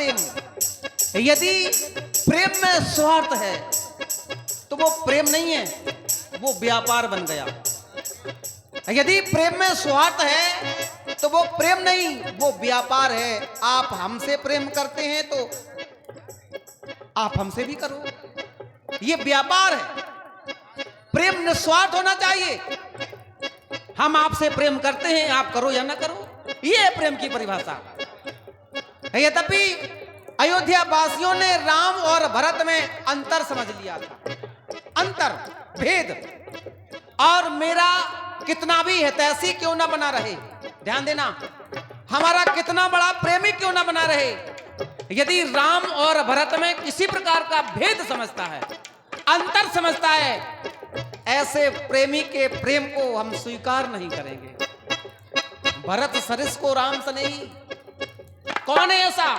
प्रेम। यदि प्रेम में स्वार्थ है तो वो प्रेम नहीं है, वो व्यापार बन गया। यदि प्रेम में स्वार्थ है तो वो प्रेम नहीं, वो व्यापार है। आप हमसे प्रेम करते हैं तो आप हमसे भी करो, ये व्यापार है। प्रेम निस्वार्थ होना चाहिए। हम आपसे प्रेम करते हैं, आप करो या ना करो, ये है प्रेम की परिभाषा। यद्यपि अयोध्या वासियों ने राम और भरत में अंतर समझ लिया था, अंतर भेद, और मेरा कितना भी हितैषी क्यों ना बना रहे, ध्यान देना, हमारा कितना बड़ा प्रेमी क्यों ना बना रहे, यदि राम और भरत में किसी प्रकार का भेद समझता है, अंतर समझता है, ऐसे प्रेमी के प्रेम को हम स्वीकार नहीं करेंगे। भरत सरिस को राम सनेही, कौन है ऐसा,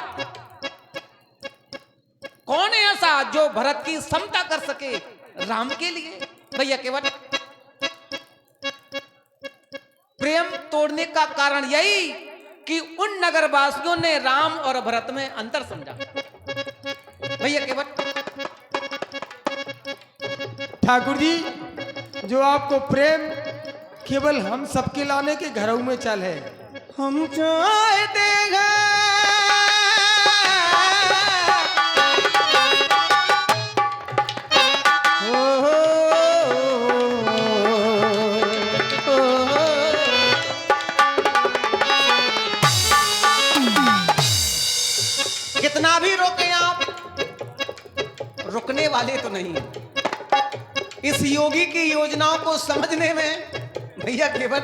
कौन है ऐसा जो भरत की समता कर सके राम के लिए? भैया केवल प्रेम तोड़ने का कारण यही कि उन नगरवासियों ने राम और भरत में अंतर समझा। भैया केवल ठाकुर जी, जो आपको प्रेम केवल हम सबके लाने के घरों में चल है। हम चाहते हैं कितना भी रोके आप, रुकने वाले तो नहीं। इस योगी की योजनाओं को समझने में भैया केवल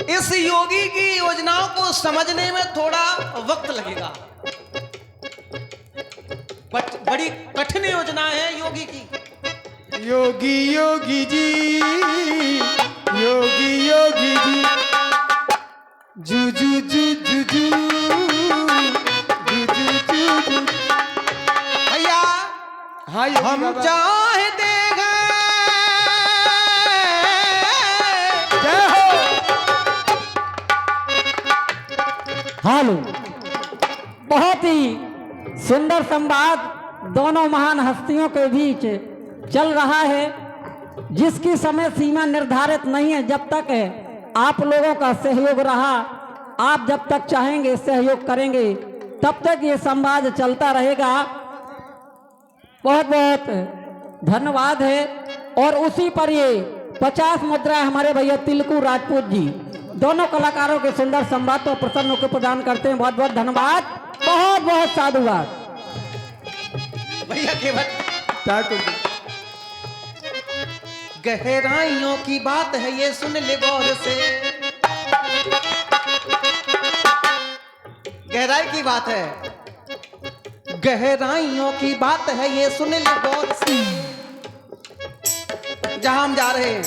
इस योगी की योजनाओं को समझने में थोड़ा वक्त लगेगा, बट बड़ी कठिन योजना है योगी की। योगी योगी जी, योगी योगी जी, जू जू जू जू जू जू जू जू जू। भैया हाँ हम चाहते हैं, जय हो। हालो, बहुत ही सुंदर संवाद दोनों महान हस्तियों के बीच चल रहा है, जिसकी समय सीमा निर्धारित नहीं है। जब तक आप लोगों का सहयोग रहा, आप जब तक चाहेंगे सहयोग करेंगे, तब तक ये संवाद चलता रहेगा। बहुत बहुत धन्यवाद है। और उसी पर ये 50 मुद्रा हमारे भैया तिलकू राजपूत जी दोनों कलाकारों के सुंदर संवाद को प्रसन्न होकर प्रदान करते हैं। बहुत बहुत धन्यवाद, बहुत बहुत साधुवाद। भैया केवल ठाकुर जी, गहराइयों की बात है ये, सुन ले गौर से। गहराई की बात है, गहराइयों की बात है ये, सुन ले गौर से। जहां हम जा रहे हैं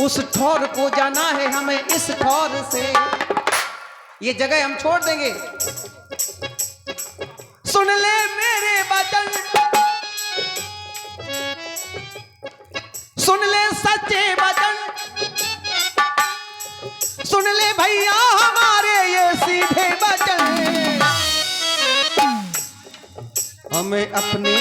उस ठौर को जाना है हमें, इस ठौर से ये जगह हम छोड़ देंगे। सुन ले मेरे वचन, सुन ले सच्चे वचन, सुन ले भैया हमारे ये सीधे वचन। हमें अपने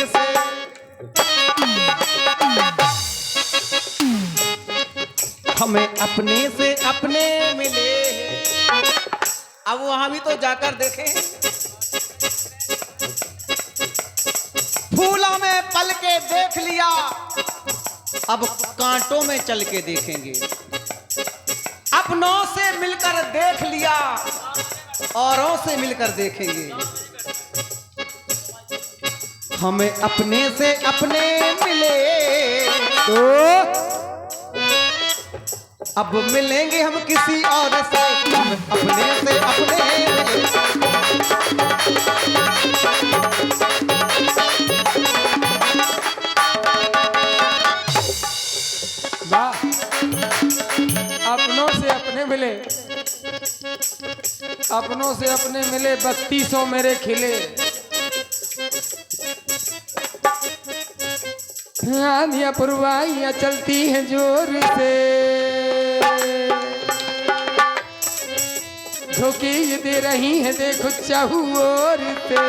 से अपने मिले। अब वहां भी तो जाकर देखें, फूलों में पल के देख लिया, अब कांटों में चल के देखेंगे। अपनों से मिलकर देख लिया, औरों से मिलकर देखेंगे। हमें अपने से अपने मिले तो अब मिलेंगे हम किसी और से। हम अपने से अपने मिले। वाह, अपनों से अपने मिले, अपनों से अपने मिले, 3200 मेरे खिले। आंधियां पुरवाइयां चलती हैं जोर से, झोंके ये दे रही हैं देखो चाहू और से।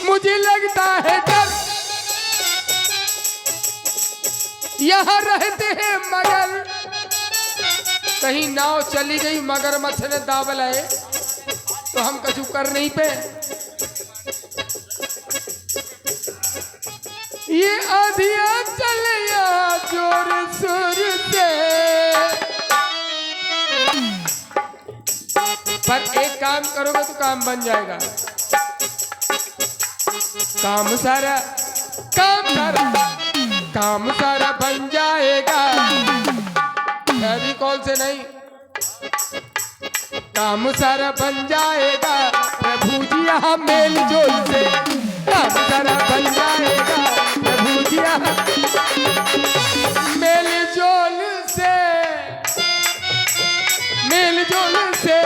मुझे लगता है डर यहाँ रहते हैं मगर, कहीं नाव चली गई मगरमच्छ ने दावल है तो हम कछु कर नहीं पे। ये आधिया चलिया जोर सुर से, पर एक काम करोगे तो काम बन जाएगा। काम सारा बन जाएगा। कॉल से नहीं, काम सारा बन जाएगा प्रभु जी यहाँ मेल जोल से। काम सारा बन जाएगा प्रभु जी यहाँ मेल जोल से, मेल जोल से,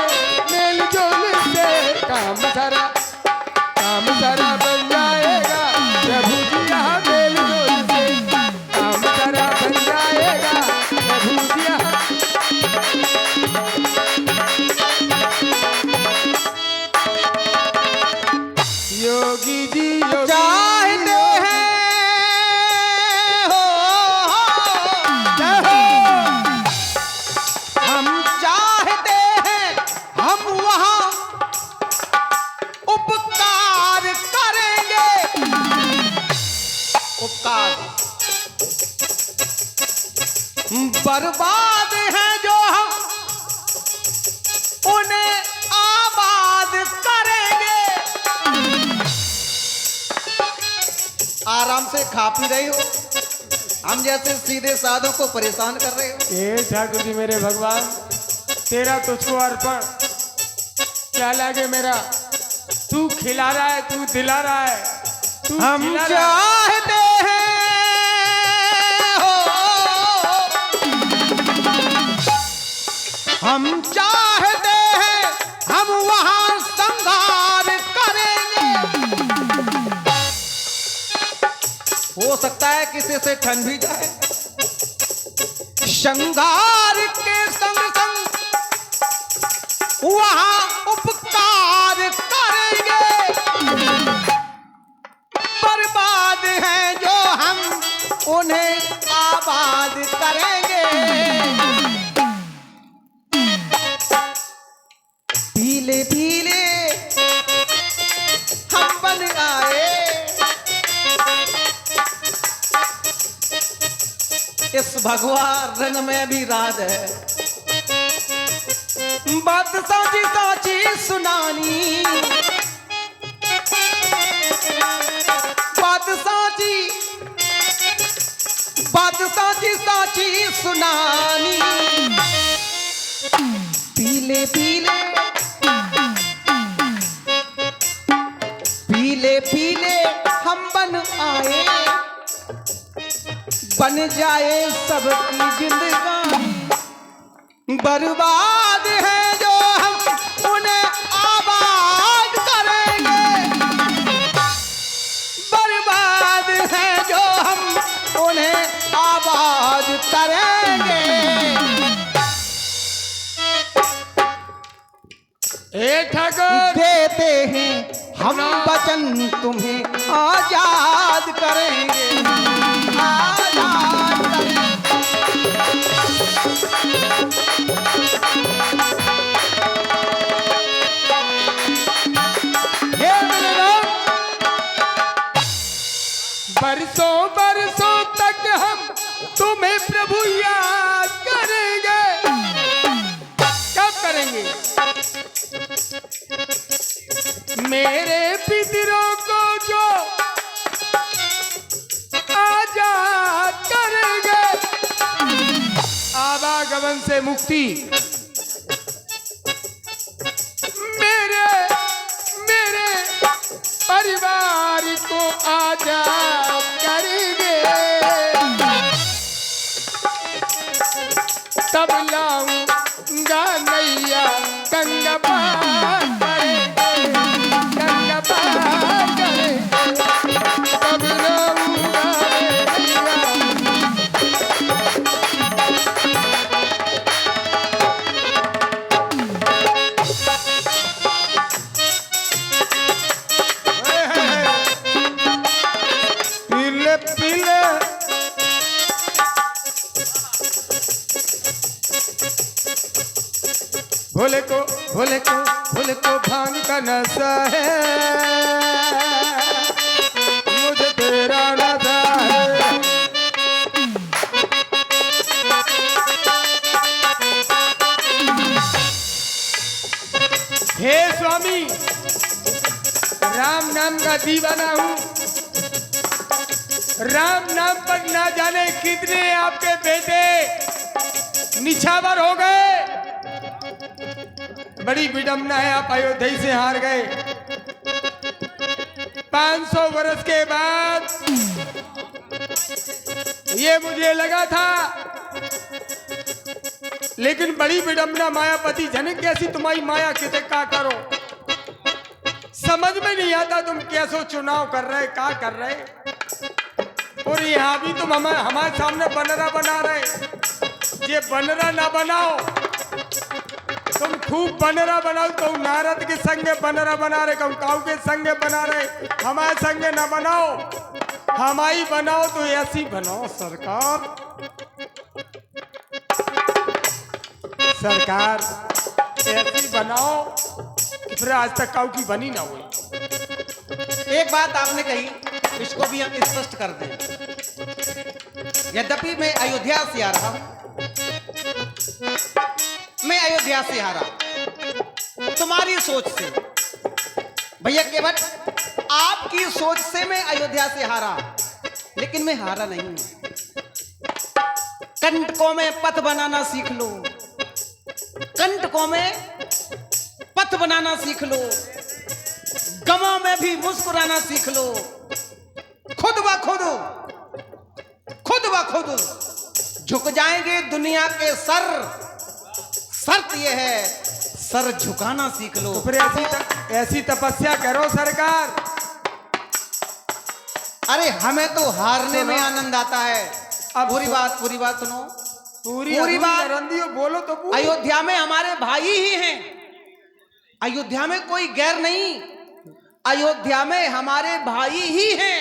मेल जोल से। काम सारा बन जाएगा प्रभु जी यहाँ मेल जोल से। काम सारा बन जाएगा प्रभु जी यहाँ। योगी जी चाहते हैं हो, हम चाहते हैं हम वहाँ उपकार करेंगे। उपकार बर्बाद है जो हम उन्हें आबाद करेंगे। आराम से खा पी रही हो, हम जैसे सीधे साधों को परेशान कर रहे हो। हे ठाकुर जी मेरे भगवान, तेरा तुझको अर्पण, क्या लागे मेरा। तू खिला रहा है, तू दिला रहा है, तू हम खिला रहा है। चाहते हैं हो, हम चाहते हैं हम वहाँ संहार करेंगे। हो सकता है किसी से ठन भी जाए। श्रृंगार के संग संग वहाँ उपकार करेंगे। बर्बाद है जो हम उन्हें आबाद करेंगे। पीले पीले हम बन आए, इस भगवा रंग में भी राज है। बात साची साची सुनानी, बात साची साची सुनानी। पीले पीले पीले पीले हम बन आए, बन जाए सबकी जिंदगानी। बर्बाद है जो हम उन्हें आबाद करेंगे। बर्बाद है जो हम उन्हें आबाद करेंगे। हे ठाकुर देते हैं हम वचन तुम्हें आजाद करेंगे। आजाद करेंगे। हे मेरे राम, बरसों बरसों तक हम तुम्हें प्रभु याद करेंगे। कब करेंगे? मेरे पितरों को जो आजाद करेंगे। आवागमन से मुक्ति मेरे परिवार को आजाद करेंगे। तब लाऊंगा नैया गंगा पार करेंगे, गंगा पार करेंगे। तब लाऊंगा नैया। भोले को भोले को भोले को भांग का नशा है, मुझे तेरा नशा है। हे स्वामी, राम नाम का दीवाना हूँ। राम नाम पर ना जाने कितने आपके बेटे निछावर हो गए। बड़ी विडंबना है, आप अयोध्या से हार गए। 500 वर्ष के बाद ये मुझे लगा था, लेकिन बड़ी विडंबना। मायापति जनक कैसी तुम्हारी माया किसे का करो, समझ में नहीं आता तुम कैसो चुनाव कर रहे, का कर रहे। और यहाँ भी तुम हमारे सामने बनरा बना रहे। ये बनरा ना बनाओ, तुम खूब बनरा बनाओ। तो नारद के संगे बनरा बना रहे, कहूँ काऊ के संगे बना रहे, हमारे संगे ना बनाओ। हमारी बनाओ तो ऐसी बनाओ सरकार। सरकार ऐसी बनाओ कि फिर आज तक काऊ की बनी ना हुई। एक बात आपने कही, इसको भी हम स्पष्ट कर दें। यद्यपि मैं अयोध्या से आ रहा हूं, मैं अयोध्या से हारा तुम्हारी सोच से। भैया केवल आपकी सोच से मैं अयोध्या से हारा, लेकिन मैं हारा नहीं हूं। कंटकों में पथ बनाना सीख लो, कंटकों में पथ बनाना सीख लो, गमों में भी मुस्कुराना सीख लो। खुद ब खुद झुक जाएंगे दुनिया के सर। शर्त यह है, सर झुकाना सीख लो। तो फिर ऐसी तपस्या करो सरकार। अरे हमें तो हारने में आनंद आता है। अब पूरी बात सुनो। पूरी बात रंदियो बोलो तो पूरी। अयोध्या में हमारे भाई ही हैं, अयोध्या में कोई गैर नहीं, अयोध्या में हमारे भाई ही हैं।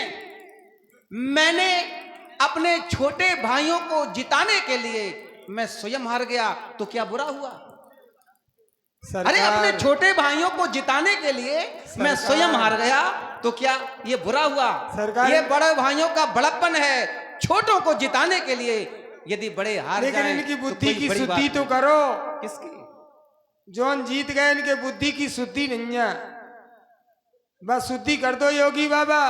मैंने अपने छोटे भाइयों को जिताने के लिए मैं स्वयं हार गया, तो क्या बुरा हुआ? अरे अपने छोटे भाइयों को जिताने के लिए मैं स्वयं हार गया, तो क्या ये बुरा हुआ? ये बड़े भाइयों का बड़प्पन है, छोटों को जिताने के लिए यदि बड़े हार जाएं, लेकिन इनकी बुद्धि तो की शुद्धि तो करो। किसकी? जौन जीत गए, इनके बुद्धि की शुद्धि नहीं है, बस शुद्धि कर दो योगी बाबा।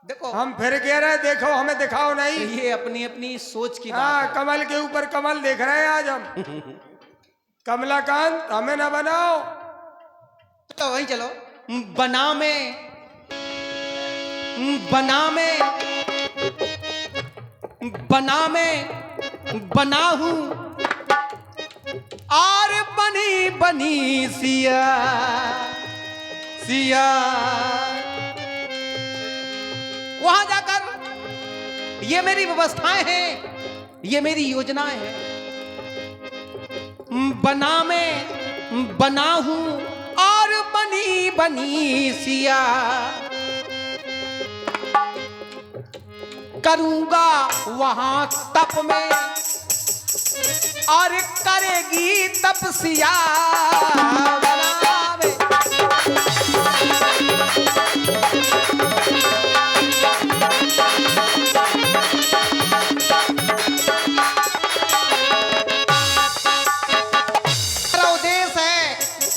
देखो हम फिर कह रहे, देखो हमें दिखाओ नहीं। ये अपनी अपनी सोच की बात हाँ, है। कमल के ऊपर कमल देख रहे हैं आज हम। कमलाकांत हमें ना बनाओ। तो वहीं चलो। बना में बना हूं और बनी सिया वहां जाकर ये मेरी व्यवस्थाएं हैं, ये मेरी योजनाएं हैं। बना हूं और बनी सिया, करूंगा वहां तप में और करेगी तपसिया।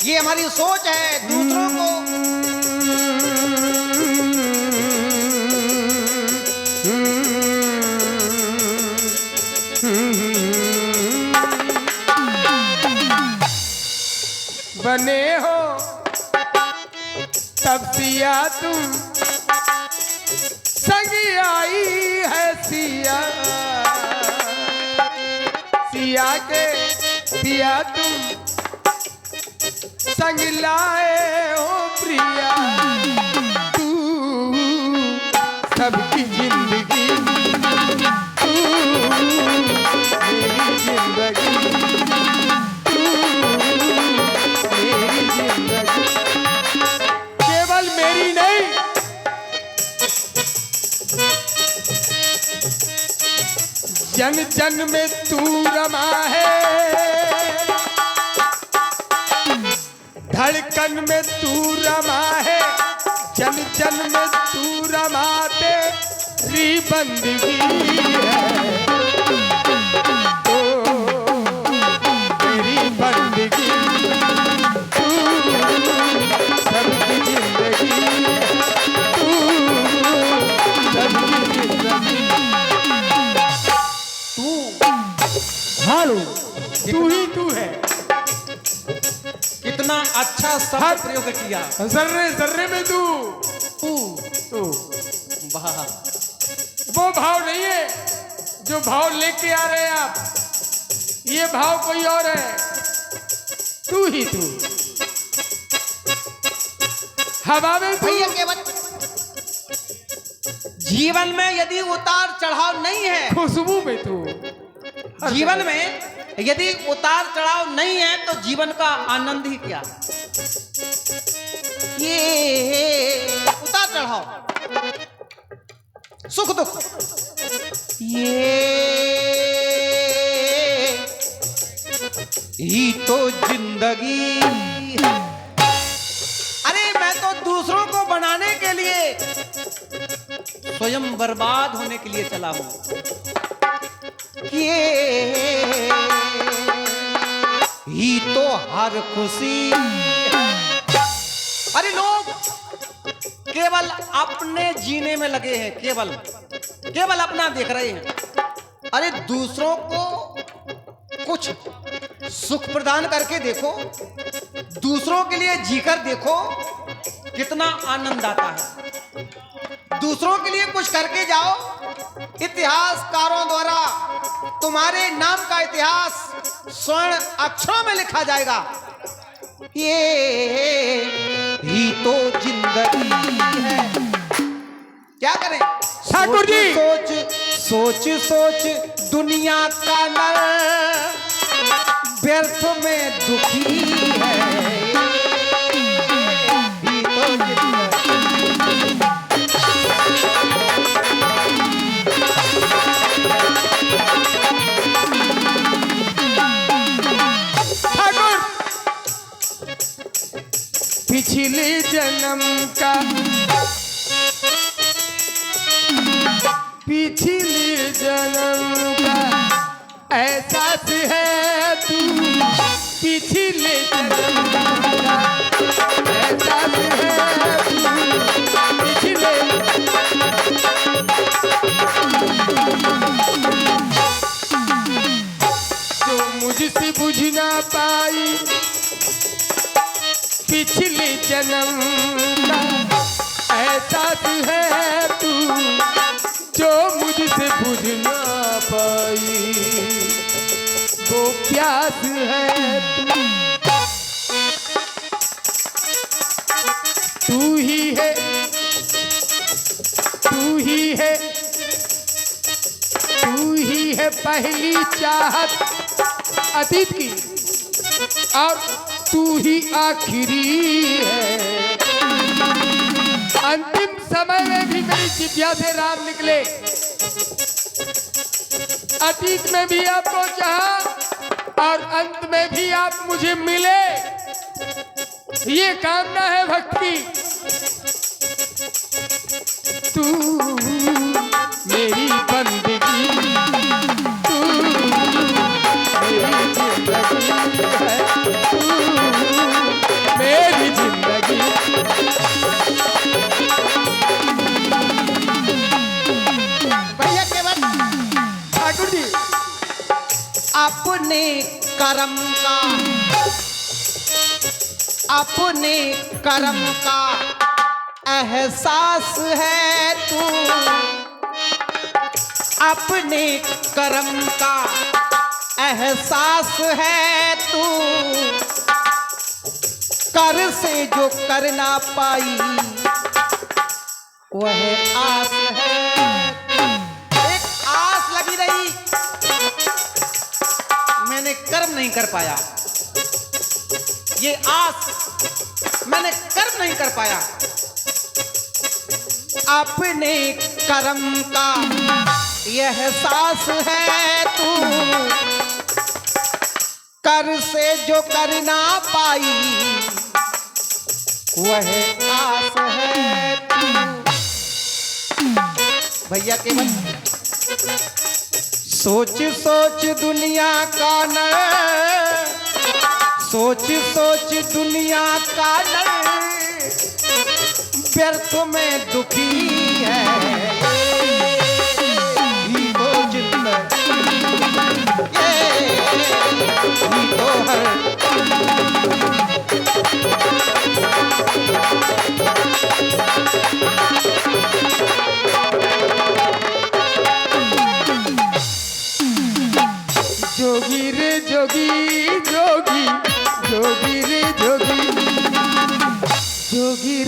ये हमारी सोच है दूसरों को। बने हो तब सिया तुम, संग आई है सिया। सिया के सिया तुम संग लाए हो प्रिया। तू सबकी जिंदगी, तू मेरी जिंदगी, तू मेरी जिंदगी, केवल मेरी नहीं, जन जन में तू रमा है। जन में तू रमा है, जन जन में तू रमाते री बंदगी है। ओ तेरी बंदगी तू सबकी जिंदगी, तू सबकी जिंदगी, हालू तू ही तू है। कितना अच्छा हर- शब्द प्रयोग किया। जर्रे जर्रे में तू तू तू वाह, वो भाव नहीं है जो भाव लेके आ रहे हैं आप, ये भाव कोई और है। तू ही तू, हवा में तू, भैया केवल जीवन में यदि उतार चढ़ाव नहीं है, खुशबू में तू, जीवन में यदि उतार चढ़ाव नहीं है तो जीवन का आनंद ही क्या। ये उतार चढ़ाव, सुख दुख, ये ही तो जिंदगी है। अरे मैं तो दूसरों को बनाने के लिए स्वयं बर्बाद होने के लिए चला हूं। ये ही तो हर खुशी है। अरे लोग केवल अपने जीने में लगे हैं, केवल अपना देख रहे हैं। अरे दूसरों को कुछ सुख प्रदान करके देखो, दूसरों के लिए जीकर देखो, कितना आनंद आता है। दूसरों के लिए कुछ करके जाओ, इतिहासकारों द्वारा तुम्हारे नाम का इतिहास स्वर्ण अक्षरों में लिखा जाएगा। ये ही तो जिंदगी है। क्या करें ठाकुर जी। सोच सोच दुनिया का नर व्यर्थ में दुखी है। ही तो जिंदगी। ठाकुर पिछले जन्म का, पिछले जन्म का एहसास है तू, पिछले जन्म का एहसास है तू, पिछले जो मुझसे बुझ ना पाई पिछले जन्म का एहसास है तू, जो मुझसे बुझ ना पाई वो प्यास है तू, तू ही है, तू ही है, तू ही है पहली चाहत अतीत की, और तू ही आखिरी है। अंतिम समय में भी मेरी जिज्ञा से राम निकले, अतीत में भी आपको चाहा और अंत में भी आप मुझे मिले, ये कामना है भक्ति। तू मेरी बंदगी, तू मेरी जिंदगी है, तू मेरी जिंदगी। भैया केवल ठाकुर जी अपने कर्म का, अपने कर्म का एहसास है तू, अपने कर्म का एहसास है तू, कर से जो कर ना पाई वह आस है। एक आस लगी रही, मैंने कर्म नहीं कर पाया, ये आस मैंने कर्म नहीं कर पाया। अपने कर्म का यह एहसास है तू, कर से जो कर ना पाई वह आस है तू। भैया केवल सोच सोच दुनिया का नर, सोच सोच दुनिया का नर व्यर्थ में दुखी है। ही तो जिंदगी ही तो हर जोगी रे जोगी जोगी जोगी रे जोगी जोगी